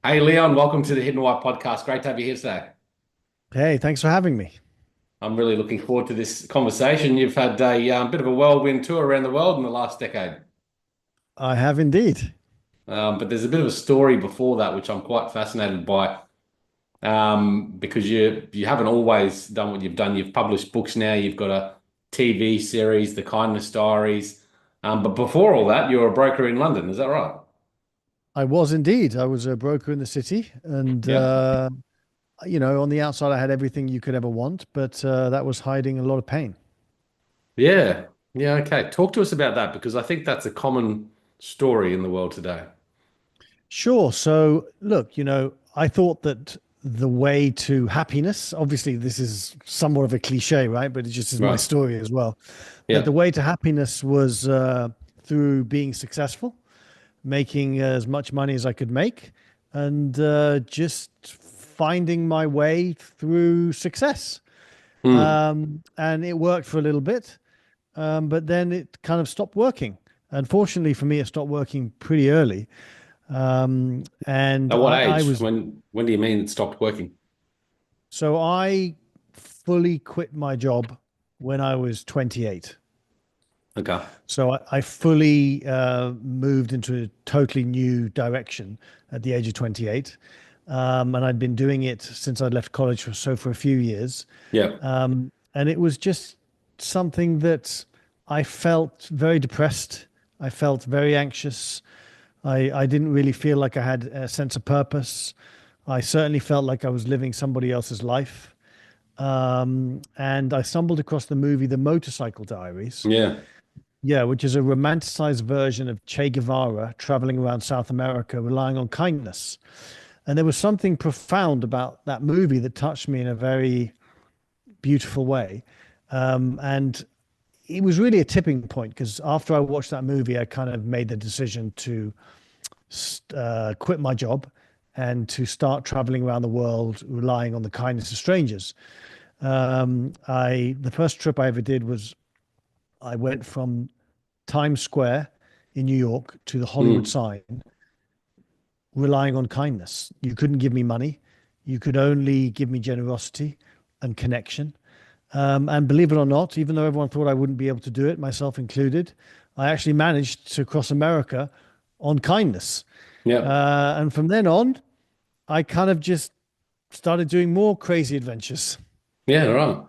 Hey Leon, welcome to the Hidden White podcast. Great to have you here today. Hey, thanks for having me. I'm really looking forward to this conversation. You've had a bit of a whirlwind tour around the world in the last decade, I have indeed. but there's a bit of a story before that which I'm quite fascinated by because you haven't always done what you've done. You've published books now. You've got a TV series, The Kindness Diaries, but before all that, you were a broker in London. Is that right? I was indeed. I was a broker in the city, and Yeah. on the outside, I had everything you could ever want, but that was hiding a lot of pain. Yeah. Yeah. Okay. Talk to us about that because I think that's a common story in the world today. Sure. So, look, I thought that the way to happiness, obviously, this is somewhat of a cliche, right? But it just is my Right. story as well. That the Yeah. way to happiness was through being successful, making as much money as I could make, and just finding my way through success. Hmm. And it worked for a little bit, but then it kind of stopped working. Unfortunately for me, it stopped working pretty early. And At what I age? was, When do you mean it stopped working? so I fully quit my job when I was 28. Okay. So I fully moved into a totally new direction at the age of 28. And I'd been doing it since I'd left college for a few years. Yeah. And it was just something that I felt very depressed. I felt very anxious. I didn't really feel like I had a sense of purpose. I certainly felt like I was living somebody else's life. And I stumbled across the movie The Motorcycle Diaries. Yeah. Yeah, which is a romanticized version of Che Guevara traveling around South America, relying on kindness. And there was something profound about that movie that touched me in a very beautiful way. And it was really a tipping point because after I watched that movie, I kind of made the decision to quit my job and to start traveling around the world, relying on the kindness of strangers. The first trip I ever did was I went from Times Square in New York to the Hollywood Mm. sign, relying on kindness. You couldn't give me money. You could only give me generosity and connection. And believe it or not, even though everyone thought I wouldn't be able to do it, myself included, I actually managed to cross America on kindness. Yeah. And from then on, I kind of just started doing more crazy adventures. Yeah. Right.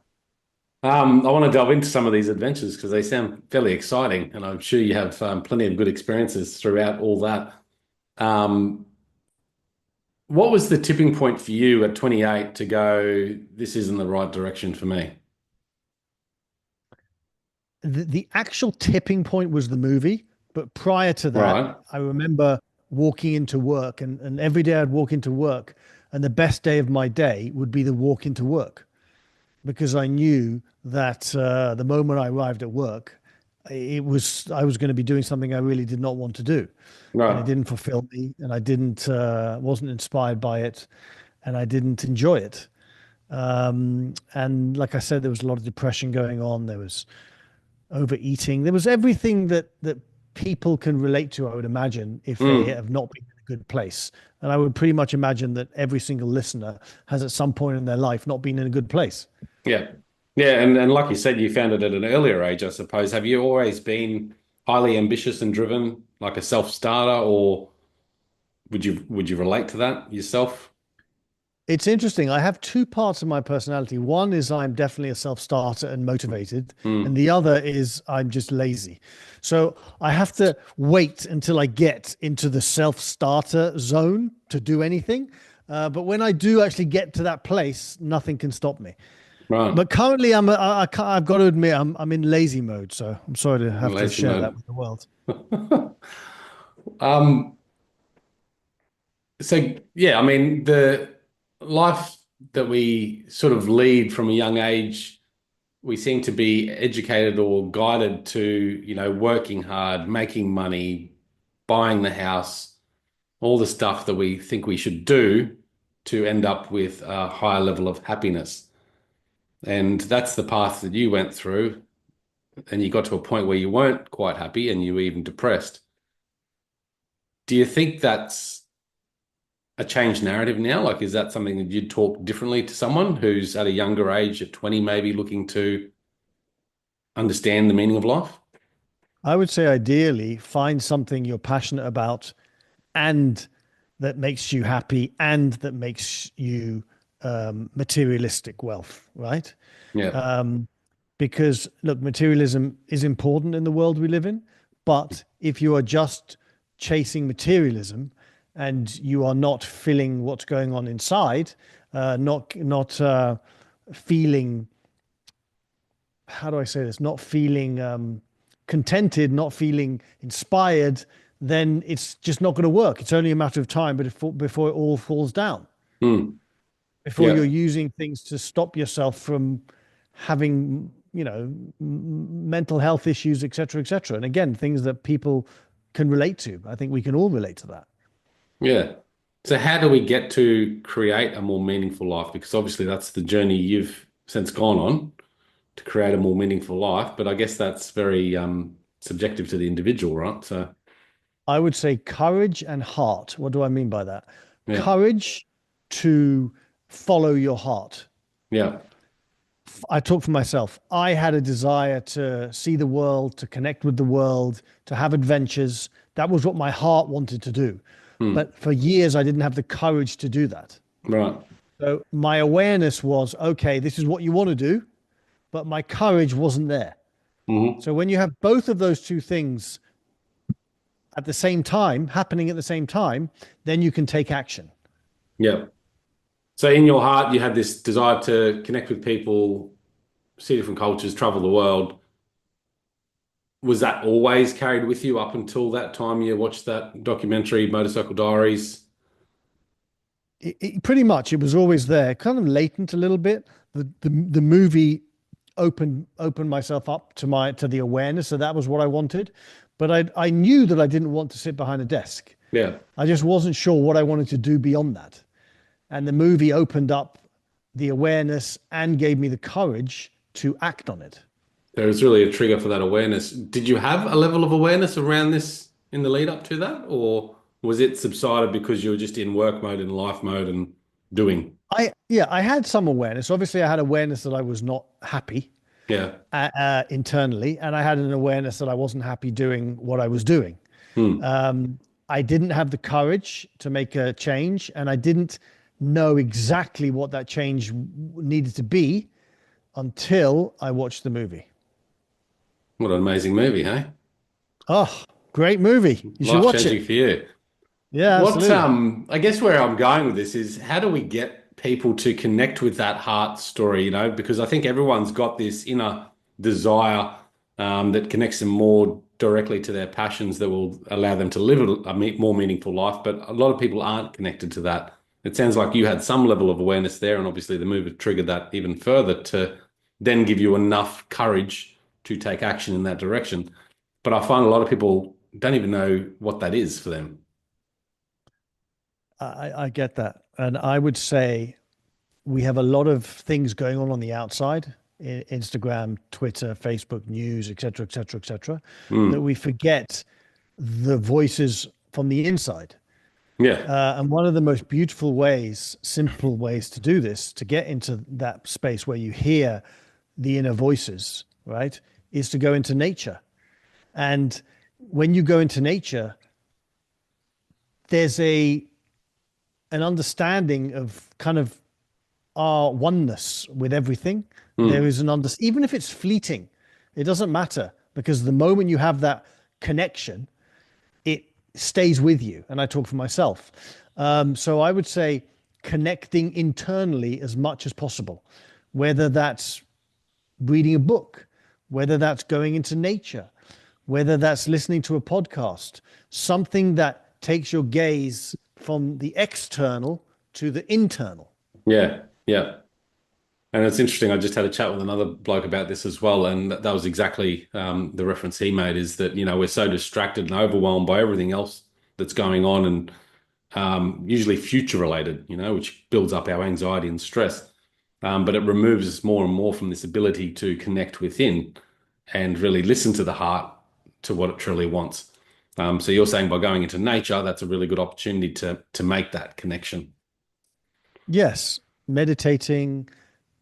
I want to delve into some of these adventures because they sound fairly exciting, and I'm sure you have plenty of good experiences throughout all that. Um, what was the tipping point for you at 28 to go, this isn't the right direction for me? The actual tipping point was the movie, but prior to that, Right. I remember walking into work, and every day I'd walk into work, and the best day of my day would be the walk into work because I knew that the moment I arrived at work, I was going to be doing something I really did not want to do, and it Right. didn't fulfill me, and I didn't wasn't inspired by it, and I didn't enjoy it. And like I said, there was a lot of depression going on. There was overeating. There was everything that people can relate to, I would imagine, if they Mm. have not been in a good place. And I would pretty much imagine that every single listener has at some point in their life not been in a good place. Yeah. Yeah. And like you said, you found it at an earlier age, I suppose. Have you always been highly ambitious and driven, like a self-starter, or would you relate to that yourself? It's interesting. I have two parts of my personality. One is I'm definitely a self-starter and motivated, and Mm. the other is I'm just lazy. So I have to wait until I get into the self-starter zone to do anything. But when I do actually get to that place, nothing can stop me. Right. But currently, I've got to admit, I'm in lazy mode. So I'm sorry to have to Lazy share that mode. with the world. Um, so yeah, I mean, the life that we sort of lead from a young age, we seem to be educated or guided to, working hard, making money, buying the house, all the stuff that we think we should do to end up with a higher level of happiness. And that's the path that you went through, and you got to a point where you weren't quite happy and you were even depressed. Do you think that's a changed narrative now? Like, is that something that you'd talk differently to someone who's at a younger age, at 20, maybe looking to understand the meaning of life? I would say ideally find something you're passionate about and that makes you happy and that makes you materialistic wealth, right? Yeah. Um, because look, materialism is important in the world we live in, but if you are just chasing materialism and you are not feeling what's going on inside, not feeling, how do I say this? Not feeling contented, not feeling inspired, then it's just not going to work. It's only a matter of time, but before it all falls down, Mm. before you're Yeah. using things to stop yourself from having, mental health issues, et cetera, et cetera. And again, things that people can relate to. I think we can all relate to that. Yeah. So how do we get to create a more meaningful life? Because obviously that's the journey you've since gone on to create a more meaningful life. But I guess that's very subjective to the individual, right? So I would say courage and heart. What do I mean by that? yeah, Courage to follow your heart. yeah, I talk for myself. I had a desire to see the world, to connect with the world, to have adventures. That was what my heart wanted to do. hmm, But for years, I didn't have the courage to do that. right, So my awareness was, okay, this is what you want to do, but my courage wasn't there. hmm, So when you have both of those two things at the same time, happening at the same time, then you can take action. yeah. So in your heart, you had this desire to connect with people, see different cultures, travel the world. Was that always carried with you up until that time you watched that documentary, Motorcycle Diaries? Pretty much, it was always there, kind of latent a little bit. The movie opened myself up to the awareness, so that was what I wanted. But I knew that I didn't want to sit behind a desk. Yeah. I just wasn't sure what I wanted to do beyond that. And the movie opened up the awareness and gave me the courage to act on it. There was really a trigger for that awareness. Did you have a level of awareness around this in the lead up to that, or was it subsided because you were just in work mode and life mode and doing? I had some awareness. Obviously, I had awareness that I was not happy Yeah. internally, and I had an awareness that I wasn't happy doing what I was doing. Hmm. I didn't have the courage to make a change, and I didn't know exactly what that change needed to be until I watched the movie. What an amazing movie, hey? Oh, great movie. You should Life watch it. changing for you. Yeah, What absolutely. I guess where I'm going with this is how do we get people to connect with that heart story, because I think everyone's got this inner desire that connects them more directly to their passions that will allow them to live more meaningful life, but a lot of people aren't connected to that. It sounds like you had some level of awareness there, and obviously the move triggered that even further to then give you enough courage to take action in that direction. But I find a lot of people don't even know what that is for them. I get that. And I would say we have a lot of things going on the outside, Instagram, Twitter, Facebook, news, et cetera, et cetera, et cetera, that Mm. we forget the voices from the inside. Yeah. And one of the most beautiful ways, simple ways to do this, to get into that space where you hear the inner voices, right, is to go into nature. And when you go into nature, there's an understanding of kind of our oneness with everything. There Mm. is even if it's fleeting, it doesn't matter because the moment you have that connection, it stays with you. And I talk for myself. So I would say connecting internally as much as possible, whether that's reading a book, whether that's going into nature, whether that's listening to a podcast, something that takes your gaze from the external to the internal. Yeah. Yeah. And it's interesting. I just had a chat with another bloke about this as well, and that was exactly the reference he made. Is that we're so distracted and overwhelmed by everything else that's going on, and usually future related, which builds up our anxiety and stress. But it removes us more and more from this ability to connect within and really listen to the heart to what it truly wants. So you're saying by going into nature, that's a really good opportunity to make that connection. Yes, meditating,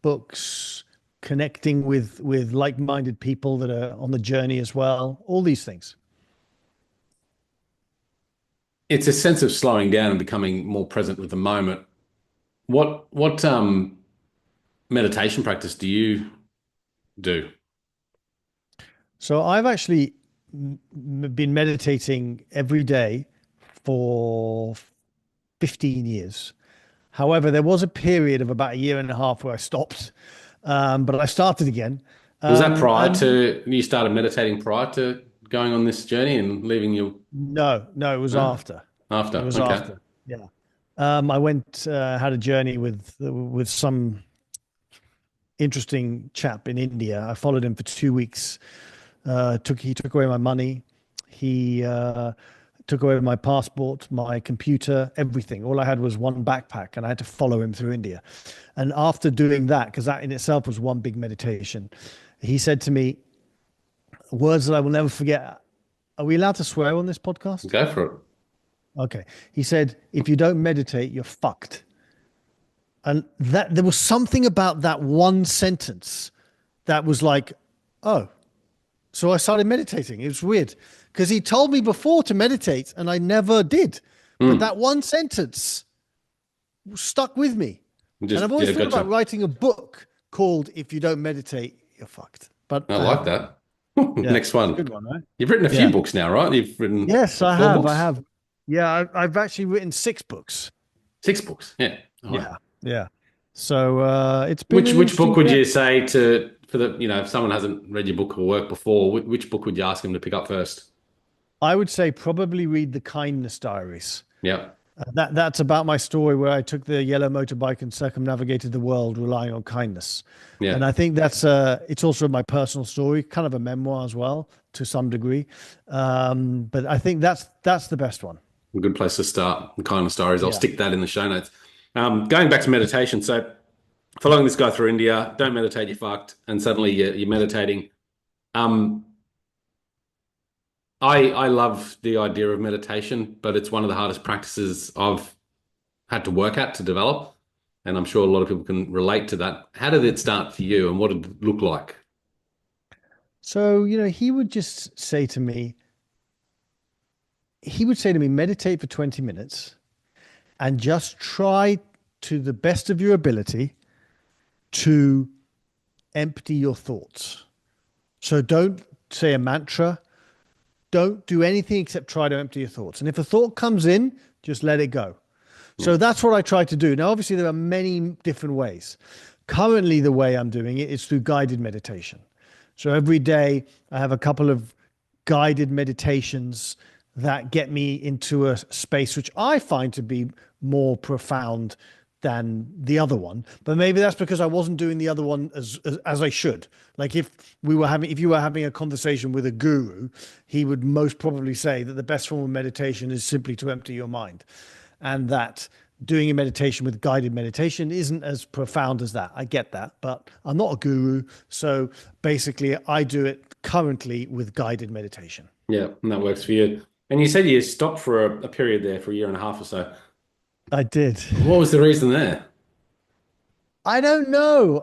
books, connecting with like-minded people that are on the journey as well, all these things. It's a sense of slowing down and becoming more present with the moment. What meditation practice do you do? So I've actually been meditating every day for 15 years. However, there was a period of about a year and a half where I stopped, but I started again. Was that prior And to you started meditating prior to going on this journey and leaving your no, no, it was no? after. It After. was Okay. after. Yeah. I went, had a journey with some interesting chap in India. I followed him for 2 weeks. He took away my money. He took away my passport, my computer, everything. All I had was one backpack, and I had to follow him through India. And after doing that, because that in itself was one big meditation, he said to me words that I will never forget. Are we allowed to swear on this podcast? Go for it. Okay. He said, if you don't meditate, you're fucked. And that there was something about that one sentence that was like, oh, so I started meditating. It was weird because he told me before to meditate and I never did. But Mm. that one sentence stuck with me. And I've Just always yeah, thought about gotcha. writing a book called If You Don't Meditate, You're Fucked. But I I like haven't. that. Yeah, Next it's a one. good one, right? You've written a few Yeah. books now, right? You've written Yes, what, I four have. I books? have. Yeah, I've actually written 6 books. Six books. Yeah. All right. Yeah. Yeah. So it's been Which an which interesting book would journey. you say to for the if someone hasn't read your book or work before, which book would you ask them to pick up first? I would say probably read The Kindness Diaries. Yeah. That's about my story where I took the yellow motorbike and circumnavigated the world relying on kindness. And Yeah. I think it's also my personal story, kind of a memoir as well to some degree. But I think that's the best one. A good place to start. The kind of stories. I'll Yeah. stick that in the show notes. Going back to meditation. So following this guy through India, don't meditate, you're fucked. And suddenly you're meditating. Um, I love the idea of meditation, but it's one of the hardest practices I've had to work at to develop. And I'm sure a lot of people can relate to that. How did it start for you and what did it look like? So, he would just say to me, meditate for 20 minutes and just try to the best of your ability to empty your thoughts. So don't say a mantra. Don't do anything except try to empty your thoughts. And if a thought comes in, just let it go. Yeah. So that's what I try to do. Now, obviously, there are many different ways. Currently, the way I'm doing it is through guided meditation. So every day, I have a couple of guided meditations that get me into a space which I find to be more profound than the other one. But maybe that's because I wasn't doing the other one as I should. Like if you were having a conversation with a guru, he would most probably say that the best form of meditation is simply to empty your mind, and that doing a meditation with guided meditation isn't as profound as that. I get that, but I'm not a guru. So basically, I do it currently with guided meditation. Yeah, and that works for you. And you said you stopped for a period there for a year and a half or so. I did. What was the reason there? I don't know.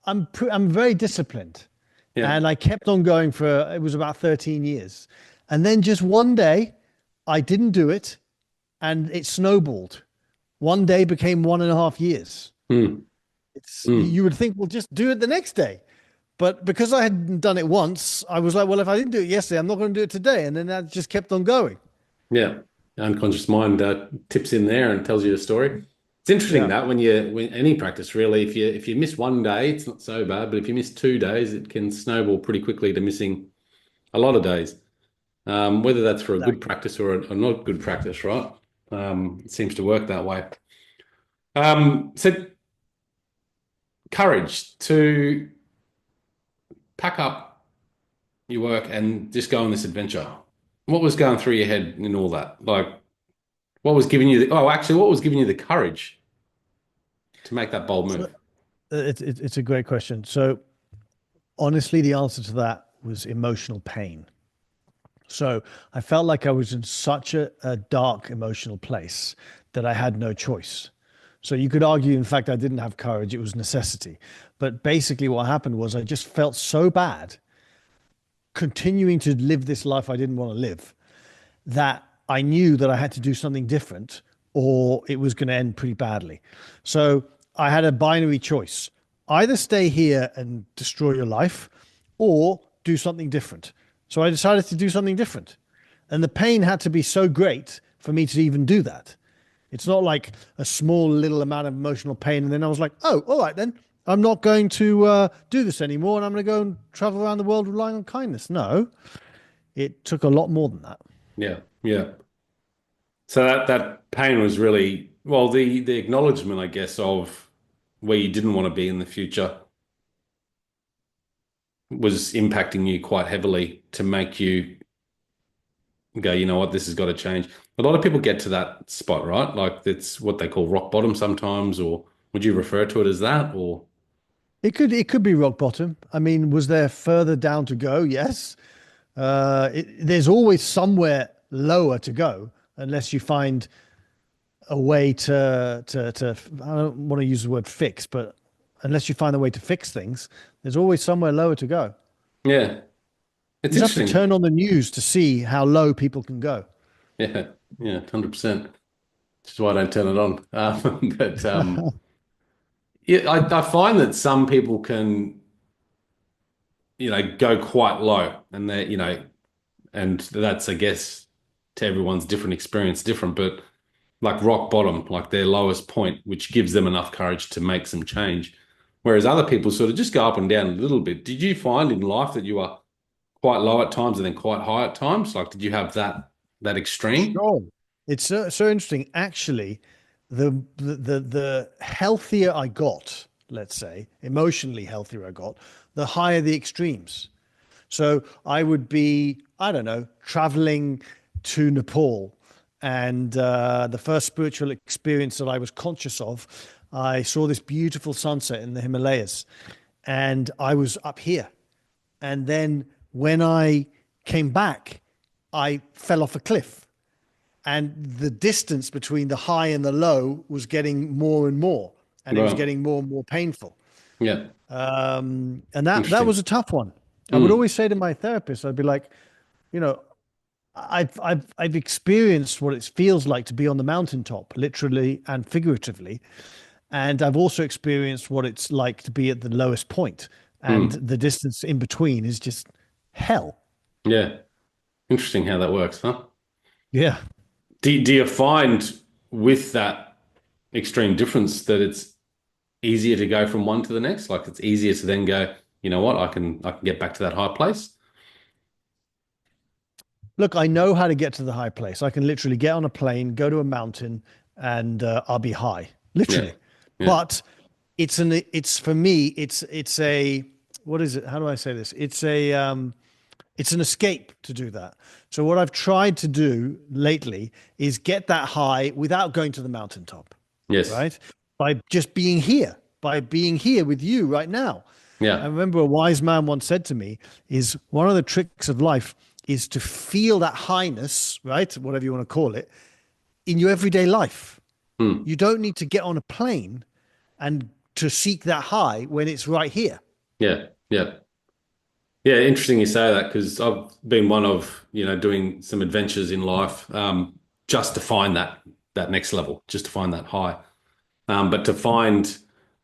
I'm very disciplined, Yeah. and I kept on going for it was about 13 years, and then just one day, I didn't do it, and it snowballed. One day became 1.5 years. Hmm. You Hmm. would think, well, just do it the next day. But because I hadn't done it once, I was like, well, if I didn't do it yesterday, I'm not going to do it today. And then that just kept on going. Yeah. Unconscious mind tips in there and tells you the story. It's interesting Yeah. that when any practice really, if you miss one day, it's not so bad, but if you miss 2 days, it can snowball pretty quickly to missing a lot of days. Whether that's for a good Exactly. practice or a not good practice, right? It seems to work that way. So courage to pack up your work and just go on this adventure. What was going through your head in all that? Like, what was giving you what was giving you the courage to make that bold So move? it's a great question. So honestly, the answer to that was emotional pain. So I felt like I was in such a dark emotional place that I had no choice. So you could argue, in fact, I didn't have courage, it was necessity. But basically, what happened was I just felt so bad continuing to live this life I didn't want to live that I knew that I had to do something different or it was going to end pretty badly. So I had a binary choice: either stay here and destroy your life or do something different. So I decided to do something different. And the pain had to be so great for me to even do that. It's not like a small little amount of emotional pain. And then I was like, oh, all right, then I'm not going to do this anymore. And I'm going to go and travel around the world relying on kindness. No, it took a lot more than that. Yeah, yeah. So that pain was really, well, the acknowledgement, I guess, of where you didn't want to be in the future was impacting you quite heavily to make you go, you know what, this has got to change. A lot of people get to that spot, right? Like it's what they call rock bottom sometimes, or would you refer to it as that? Or It could be rock bottom. I mean, was there further down to go? Yes. There's always somewhere lower to go, unless you find a way to. I don't want to use the word fix, but unless you find a way to fix things, there's always somewhere lower to go. yeah, You it's just have to interesting. turn on the news to see how low people can go. Yeah, yeah, 100%. Which is why I don't turn it on. But yeah, I find that some people can, go quite low, and they, and that's, I guess, to everyone's different experience, different, but like rock bottom, like their lowest point, which gives them enough courage to make some change. Whereas other people sort of just go up and down a little bit. Did you find in life that you are quite low at times and then quite high at times? Like, did you have that extreme? Sure. It's so interesting. Actually, the healthier I got, let's say, emotionally healthier I got, the higher the extremes. So I would be, I don't know, traveling to Nepal. And the first spiritual experience that I was conscious of, I saw this beautiful sunset in the Himalayas. And I was up here. And then when I came back, I fell off a cliff. And the distance between the high and the low was getting more and more. And it was Right. getting more and more painful. Yeah. And that was Interesting. a tough one. I would Mm. always say to my therapist, I'd be like, you know, I've experienced what it feels like to be on the mountaintop, literally and figuratively, and I've also experienced what it's like to be at the lowest point, and Mm. the distance in between is just hell. Yeah. Interesting how that works, huh? Yeah. Do you find with that extreme difference that it's easier to go from one to the next? Like it's easier to then go, you know what, I can get back to that high place. Look, I know how to get to the high place. I can literally get on a plane, go to a mountain, and I'll be high, Yeah. literally. Yeah. But it's for me, it's a, what is it? How do I say this? It's an escape to do that. So what I've tried to do lately is get that high without going to the mountaintop, Yes. right? By just being here with you right now. I Yeah. remember a wise man once said to me, is one of the tricks of life is to feel that highness, right? Whatever you want to call it, in your everyday life. Hmm. You don't need to get on a plane and to seek that high when it's right here. Yeah. Yeah. Yeah. Interesting you say that because I've been one of, doing some adventures in life, just to find that next level, just to find that high. But to find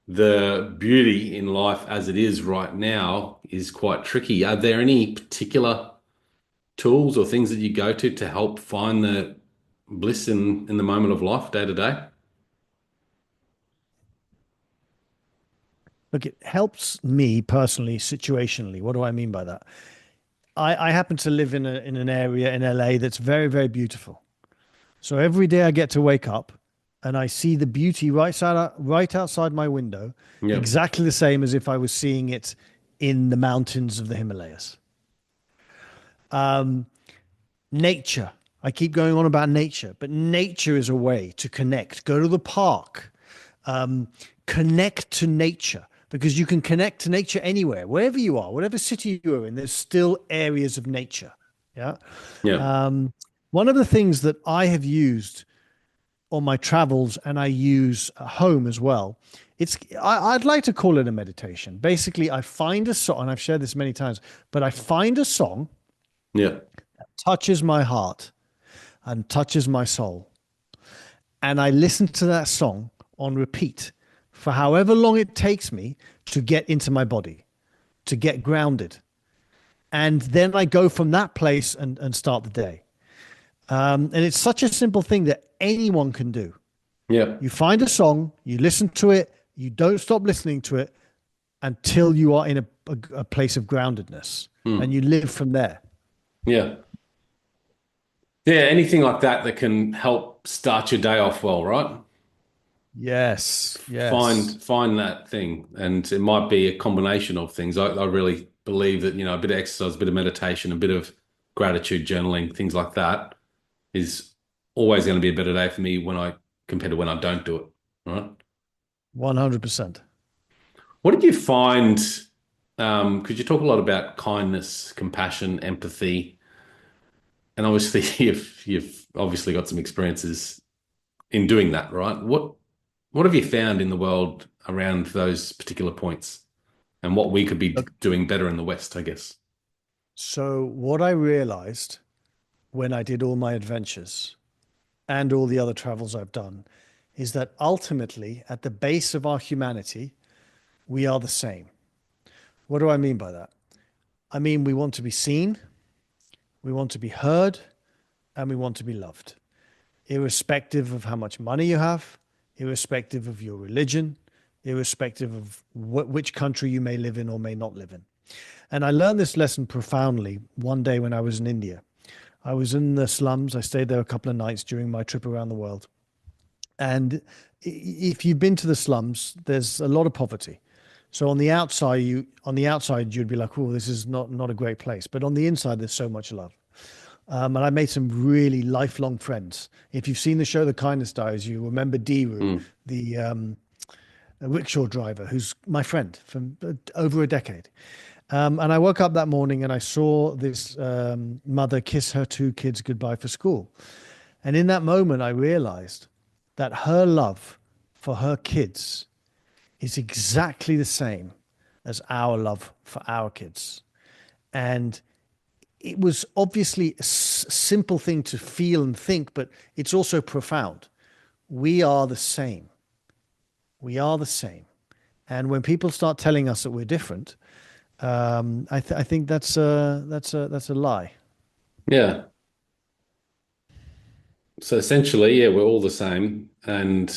the beauty in life as it is right now is quite tricky. Are there any particular tools or things that you go to help find the bliss in the moment of life day to day? Look, it helps me personally, situationally. What do I mean by that? I happen to live in an area in LA that's very, very beautiful. So every day I get to wake up and I see the beauty right outside my window, Yep. exactly the same as if I was seeing it in the mountains of the Himalayas. Nature. I keep going on about nature, but nature is a way to connect. Go to the park, connect to nature because you can connect to nature anywhere, wherever you are, whatever city you are in, there's still areas of nature. Yeah. Yeah. Um, One of the things that I have used on my travels and I use at home as well, I'd like to call it a meditation. Basically, I find a song, and I've shared this many times, but I find a song, Yeah. touches my heart and touches my soul. And I listen to that song on repeat for however long it takes me to get into my body, to get grounded. And then I go from that place and start the day. And it's such a simple thing that anyone can do. Yeah. You find a song, you listen to it, you don't stop listening to it until you are in a place of groundedness and Mm. you live from there. Yeah. Yeah. Anything like that that can help start your day off well, right? Yes, yes. Find that thing, and it might be a combination of things. I really believe that, a bit of exercise, a bit of meditation, a bit of gratitude journaling, things like that is always going to be a better day for me when I compared to when I don't do it. Right? 100%. What did you find? Because you talk a lot about kindness, compassion, empathy, and obviously you've obviously got some experiences in doing that, right? What have you found in the world around those particular points? And what we could be Look, doing better in the West, I guess. so what I realized when I did all my adventures and all the other travels I've done is that ultimately, at the base of our humanity, we are the same. What do I mean by that? I mean, we want to be seen, we want to be heard, and we want to be loved, irrespective of how much money you have, irrespective of your religion, irrespective of which country you may live in or may not live in. And I learned this lesson profoundly one day when I was in India. I was in the slums. I stayed there a couple of nights during my trip around the world. And if you've been to the slums, there's a lot of poverty. So on the outside you'd be like, oh, this is not a great place. But on the inside, there's so much love. And I made some really lifelong friends. If you've seen the show The Kindness Diaries, you remember Deeru, Mm, the rickshaw driver, who's my friend from over a decade. And I woke up that morning and I saw this mother kiss her two kids goodbye for school. And in that moment, I realized that her love for her kids is exactly the same as our love for our kids. And it was obviously a simple thing to feel and think, but it's also profound. We are the same. We are the same. And when people start telling us that we're different, I think that's a lie. yeah. So essentially, yeah, we're all the same. And,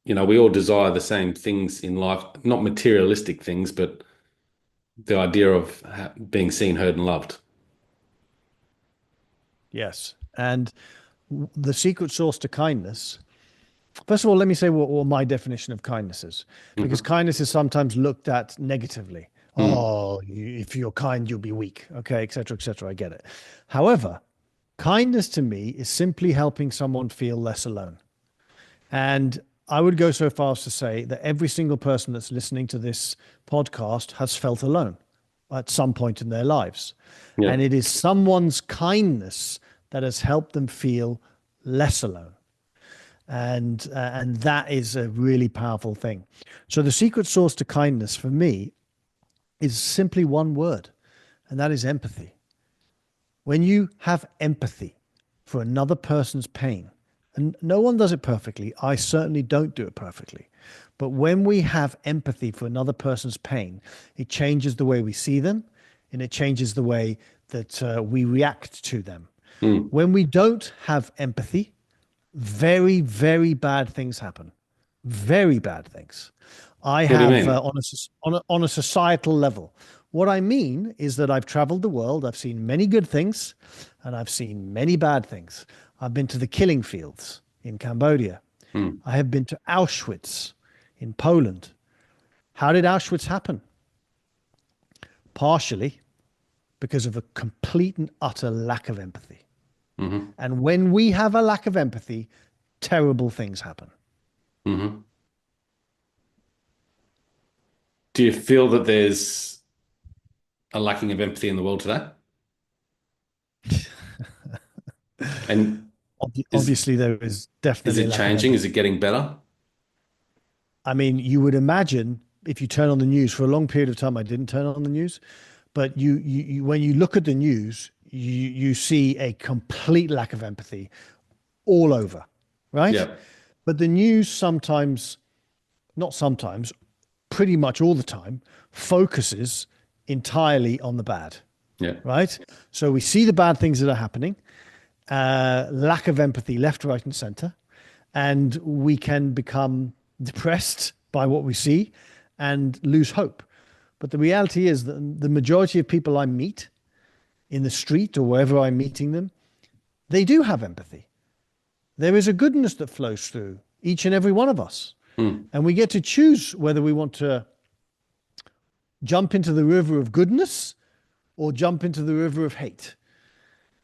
we all desire the same things in life, not materialistic things, but the idea of being seen, heard, and loved. Yes. And the secret source to kindness. First of all, let me say what my definition of kindness is, because Hmm. kindness is sometimes looked at negatively. Mm, Oh, if you're kind, you'll be weak. Okay, etc., etc. I get it. However, kindness to me is simply helping someone feel less alone. And I would go so far as to say that every single person that's listening to this podcast has felt alone at some point in their lives. yeah. And it is someone's kindness that has helped them feel less alone. And that is a really powerful thing. So the secret sauce to kindness for me is simply one word, and that is empathy. When you have empathy for another person's pain, and no one does it perfectly, I certainly don't do it perfectly. But when we have empathy for another person's pain, it changes the way we see them and it changes the way that we react to them. Mm. When we don't have empathy, very, very bad things happen. Very bad things. I What do you have mean? on a societal level. What I mean is that I've traveled the world. I've seen many good things, and I've seen many bad things. I've been to the killing fields in Cambodia. Mm. I have been to Auschwitz in Poland. How did Auschwitz happen? Partially because of a complete and utter lack of empathy. Hmm. And when we have a lack of empathy, terrible things happen. Hmm. Do you feel that there's a lacking of empathy in the world today? And is Obviously, there is is definitely a it lack of changing? Is empathy. it getting better? I mean, you would imagine if you turn on the news for a long period of time, I didn't turn on the news, but when you look at the news, you see a complete lack of empathy all over, right? Yeah, But the news sometimes, not sometimes, pretty much all the time, focuses entirely on the bad, yeah, right? So we see the bad things that are happening, lack of empathy left, right, and center, and we can become depressed by what we see and lose hope. But the reality is that the majority of people I meet in the street or wherever I'm meeting them, they do have empathy. There is a goodness that flows through each and every one of us. mm, And we get to choose whether we want to jump into the river of goodness or jump into the river of hate.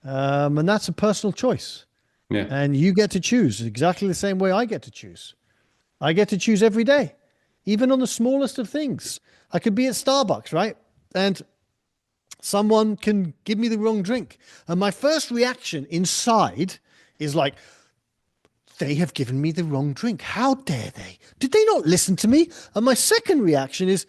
And that's a personal choice. yeah, And you get to choose exactly the same way I get to choose. I get to choose every day, even on the smallest of things. I could be at Starbucks, right? And someone can give me the wrong drink. And my first reaction inside is like, they have given me the wrong drink. How dare they? Did they not listen to me? And my second reaction is,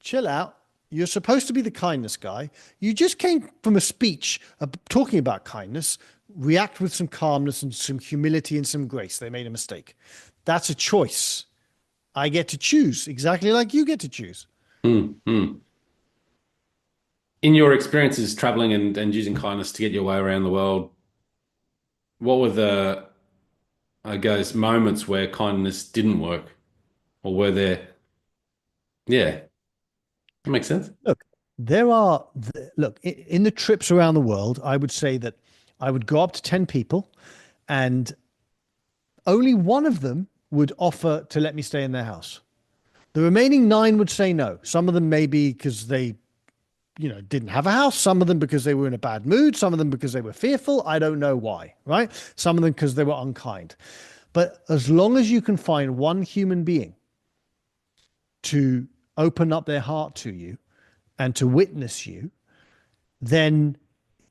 chill out. You're supposed to be the kindness guy. You just came from a speech talking about kindness. React with some calmness and some humility and some grace. They made a mistake. That's a choice. I get to choose exactly like you get to choose. mm, mm. In your experiences traveling and using kindness to get your way around the world, what were the, I guess, moments where kindness didn't work? Or were there, yeah, that makes sense. Look, there are, look, in the trips around the world, I would say that I would go up to 10 people and only one of them would offer to let me stay in their house. The remaining nine would say no. Some of them maybe because they, didn't have a house. Some of them because they were in a bad mood. Some of them because they were fearful. I don't know why, right? Some of them because they were unkind. But as long as you can find one human being to open up their heart to you and to witness you, then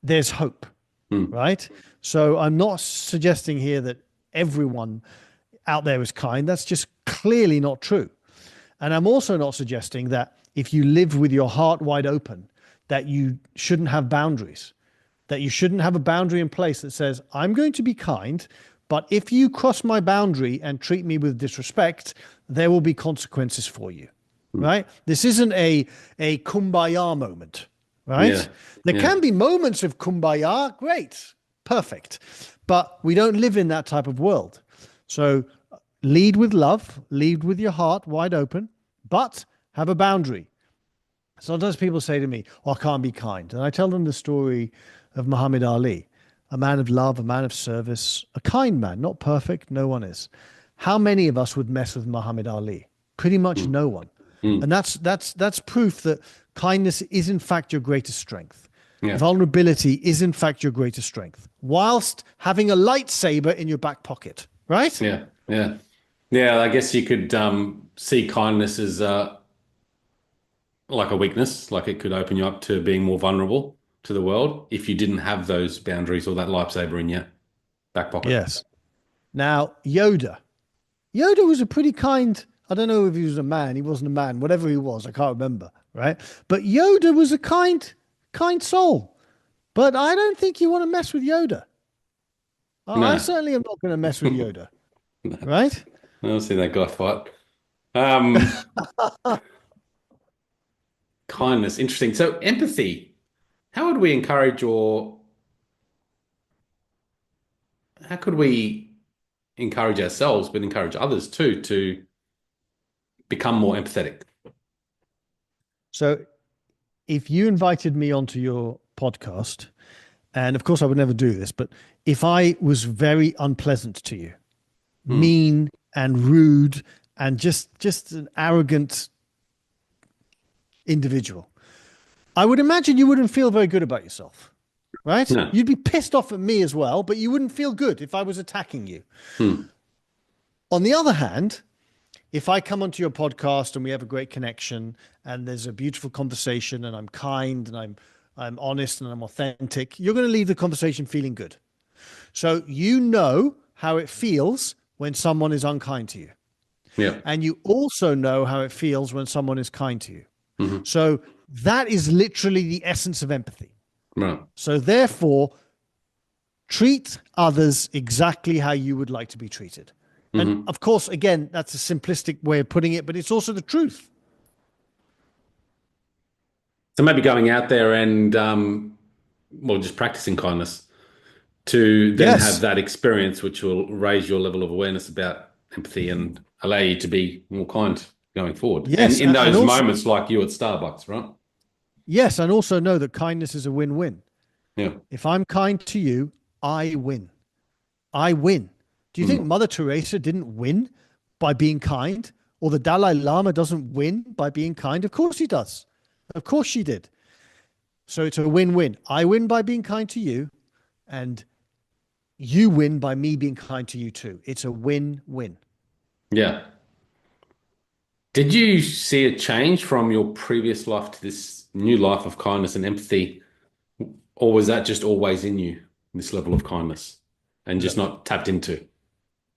there's hope, Mm, right? So I'm not suggesting here that everyone out there is kind. That's just clearly not true. And I'm also not suggesting that if you live with your heart wide open, that you shouldn't have boundaries, that you shouldn't have a boundary in place that says, I'm going to be kind, but if you cross my boundary and treat me with disrespect, there will be consequences for you, mm. right? This isn't a kumbaya moment, right? Yeah, There yeah. can be moments of kumbaya, great, perfect, but we don't live in that type of world. So lead with love, lead with your heart wide open, but have a boundary. Sometimes people say to me, "Oh, I can't be kind." And I tell them the story of Muhammad Ali, a man of love, a man of service, a kind man, not perfect, no one is. How many of us would mess with Muhammad Ali? Pretty much Mm, no one. mm. And that's proof that kindness is in fact your greatest strength. Yeah, Vulnerability is in fact your greatest strength, whilst having a lightsaber in your back pocket, right? yeah, yeah. Yeah, I guess you could see kindness as like a weakness, like it could open you up to being more vulnerable to the world if you didn't have those boundaries or that lightsaber in your back pocket. Yes. Now, Yoda. Yoda was a pretty kind, I don't know if he was a man, he wasn't a man, whatever he was, I can't remember, right? But Yoda was a kind soul. But I don't think you want to mess with Yoda. I No, certainly am not going to mess with Yoda, no, right? I'll see that guy fight. Um, Kindness, interesting. So empathy, how would we encourage or how could we encourage ourselves, but encourage others too to become more empathetic? So if you invited me onto your podcast, and of course I would never do this, but if I was very unpleasant to you, Hmm. mean and rude and just an arrogant individual, I would imagine you wouldn't feel very good about yourself, right? No. You'd be pissed off at me as well, but you wouldn't feel good if I was attacking you. Hmm. On the other hand, if I come onto your podcast and we have a great connection and there's a beautiful conversation and I'm kind and I'm I'm honest, and I'm authentic, you're going to leave the conversation feeling good. So you know how it feels when someone is unkind to you. Yeah. And you also know how it feels when someone is kind to you. Hmm. So that is literally the essence of empathy. Right. So therefore, treat others exactly how you would like to be treated. And Hmm. of course, again, that's a simplistic way of putting it, but it's also the truth. So maybe going out there and, well, just practicing kindness to then have Yes. that experience, which will raise your level of awareness about empathy and allow you to be more kind going forward. And Yes. in And those also, moments, like you at Starbucks, right? yes. And also know that kindness is a win-win. Yeah. If I'm kind to you, I win. I win. Do you think Mm. Mother Teresa didn't win by being kind? Or the Dalai Lama doesn't win by being kind? Of course he does. Of course she did. So it's a win-win. I win by being kind to you, and you win by me being kind to you too. It's a win-win. Yeah. Did you see a change from your previous life to this new life of kindness and empathy, or was that just always in you, this level of kindness, and just Look, not tapped into?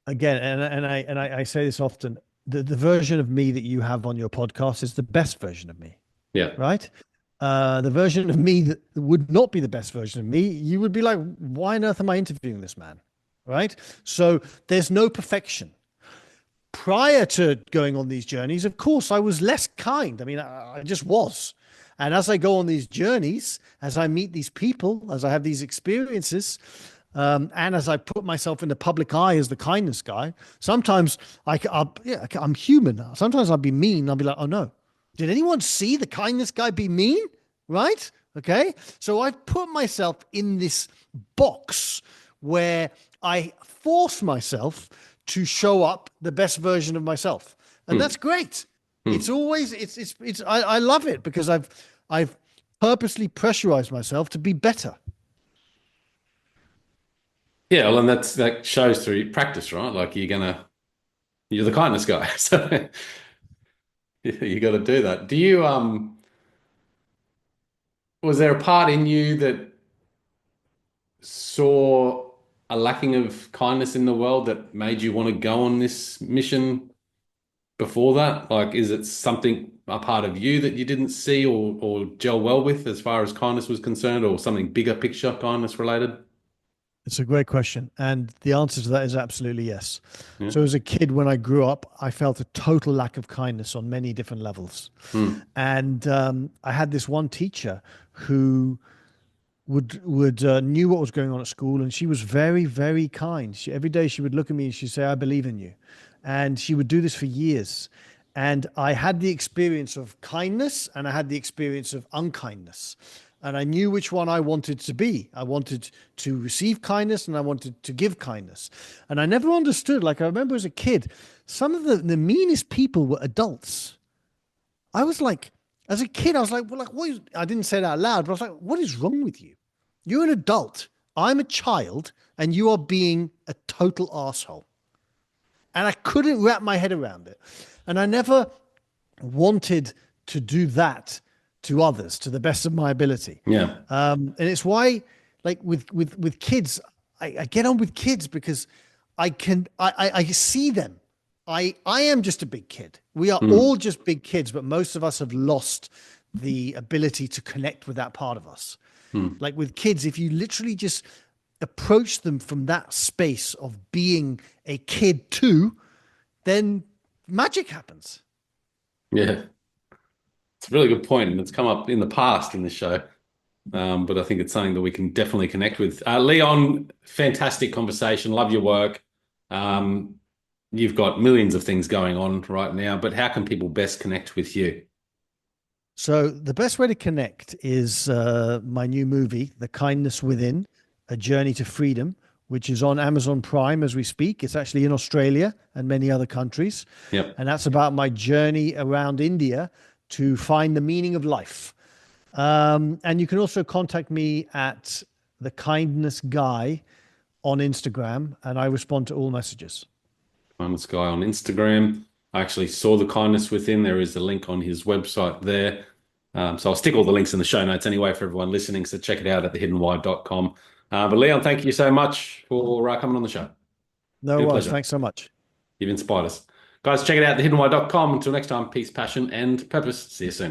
again, and I say this often, the version of me that you have on your podcast is the best version of me, Yeah. right? The version of me that would not be the best version of me, you would be like, why on earth am I interviewing this man? Right? So there's no perfection. Prior to going on these journeys, of course, I was less kind. I mean, I just was. And as I go on these journeys, as I meet these people, as I have these experiences, and as I put myself in the public eye as the kindness guy, sometimes yeah, I'm human. Sometimes I'll be mean. I'll be like, oh no, did anyone see the kindness guy be mean? Right? Okay. So I've put myself in this box where I force myself to show up the best version of myself. And Hmm. that's great. It's Hmm. always, I love it because I've purposely pressurized myself to be better. Yeah, well, and that shows through practice, right? Like you're the kindness guy, so you got to do that. Was there a part in you that saw a lacking of kindness in the world that made you want to go on this mission before that? Like, is it something, a part of you that you didn't see or gel well with as far as kindness was concerned, or something bigger picture kindness related? It's a great question. And the answer to that is absolutely yes. Yeah. So, as a kid, when I grew up, I felt a total lack of kindness on many different levels. Hmm. And I had this one teacher who would knew what was going on at school, and she was very, very kind. Every day she would look at me and she'd say, "I believe in you," and she would do this for years. And I had the experience of kindness, and I had the experience of unkindness, and I knew which one I wanted to be. I wanted to receive kindness, and I wanted to give kindness, and I never understood. Like I remember as a kid, some of the meanest people were adults. I was like, as a kid, I was like, well, like, what is, I didn't say it out loud, but I was like, what is wrong with you? You're an adult. I'm a child, and you are being a total asshole. And I couldn't wrap my head around it. And I never wanted to do that to others to the best of my ability. Yeah. And it's why, like with kids, I get on with kids because I see them. I am just a big kid. We are Hmm. all just big kids, but most of us have lost the ability to connect with that part of us. Hmm. Like with kids, if you literally just approach them from that space of being a kid too, then magic happens. Yeah. It's a really good point, and it's come up in the past in the show. But I think it's something that we can definitely connect with. Leon, fantastic conversation. Love your work. Um, you've got millions of things going on right now, but how can people best connect with you? So the best way to connect is my new movie, The Kindness Within, A Journey to Freedom, which is on Amazon Prime as we speak. It's actually in Australia and many other countries. Yep. And that's about my journey around India to find the meaning of life. And you can also contact me at The Kindness Guy on Instagram, and I respond to all messages. Kindness Guy on Instagram. I actually saw the kindness within. There is a link on his website there. So I'll stick all the links in the show notes anyway for everyone listening. So check it out at thehiddenwhy.com. But Leon, thank you so much for coming on the show. No Been a worries. pleasure. Thanks so much. You've inspired us. Guys, check it out, thehiddenwhy.com. Until next time, peace, passion, and purpose. See you soon.